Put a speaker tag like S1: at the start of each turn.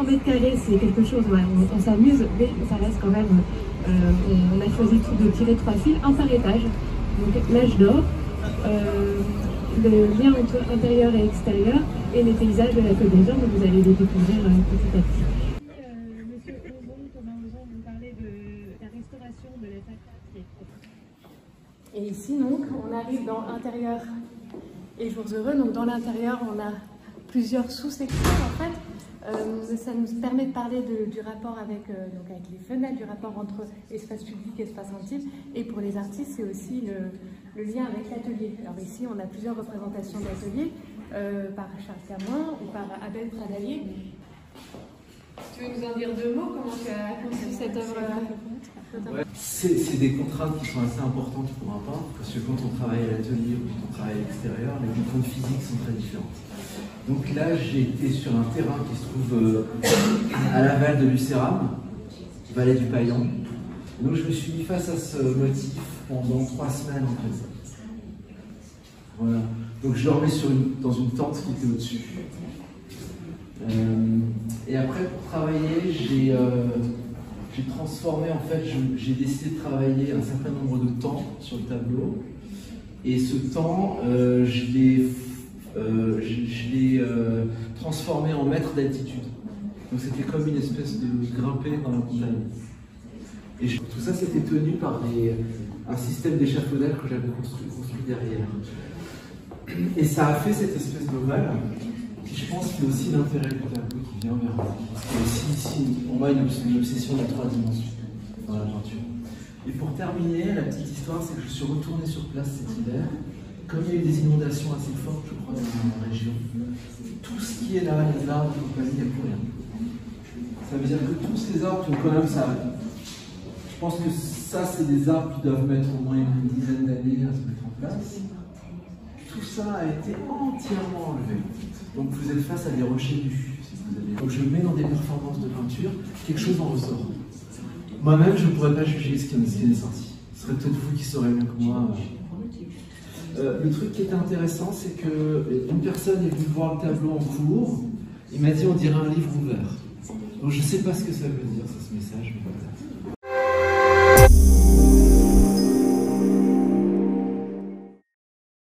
S1: m², c'est quelque chose, ouais, on s'amuse, mais ça reste quand même, on a choisi de tirer 3 fils, un par étage, donc l'âge d'or, le lien entre intérieur et extérieur, et les paysages de la Côte d'Azur, donc vous allez les découvrir petit à petit. Monsieur Thomas Ozon, vous parlait de la restauration de la façade qui est propre. Et ici, donc, on arrive dans intérieur et jours heureux. Donc, dans l'intérieur, on a plusieurs sous-sections, en fait. Ça nous permet de parler du rapport avec les fenêtres, du rapport entre espace public et espace intime. Et pour les artistes, c'est aussi le lien avec l'atelier. Alors ici, on a plusieurs représentations d'ateliers par Charles Camoin ou par Abel Pradalier. Tu veux nous en dire 2 mots? Comment tu as conçu cette œuvre?
S2: Ouais, c'est des contraintes qui sont assez importantes pour un peintre, parce que quand on travaille à l'atelier ou quand on travaille à l'extérieur, les contraintes physiques sont très différentes. Donc là, j'ai été sur un terrain qui se trouve à l'aval de Lucéram, vallée du Paillan. Donc je me suis mis face à ce motif pendant 3 semaines en fait. Voilà. Donc je dormais dans une tente qui était au-dessus. Et après, pour travailler, j'ai transformé, en fait, j'ai décidé de travailler un certain nombre de temps sur le tableau. Et ce temps, je l'ai transformé en mètres d'altitude. Donc c'était comme une espèce de grimper dans la montagne. Et tout ça, c'était tenu par un système d'échafaudage que j'avais construit derrière. Et ça a fait cette espèce d'ovale, qui je pense qu'il y a aussi l'intérêt du tableau qui vient vers moi. Parce qu'il y a aussi ici, on voit une obsession des 3 dimensions dans la peinture. Et pour terminer, la petite histoire, c'est que je suis retourné sur place cet hiver. Comme il y a eu des inondations assez fortes, je crois, dans la région, tout ce qui est là, les arbres et compagnie, il n'y a plus rien. Ça veut dire que tous ces arbres, quand même, ça. Je pense que ça, c'est des arbres qui doivent mettre au moins une dizaine d'années à se mettre en place. Tout ça a été entièrement enlevé. Donc vous êtes face à des rochers nus. Si vous avez... Donc je mets dans des performances de peinture, quelque chose en ressort. Moi-même, je ne pourrais pas juger ce qui en est sorti. Ce serait peut-être vous qui saurez mieux que moi. Le truc qui était intéressant, c'est qu'une personne est venue voir le tableau en cours. Il m'a dit on dirait un livre ouvert. Donc je ne sais pas ce que ça veut dire, ce message. Mais voilà.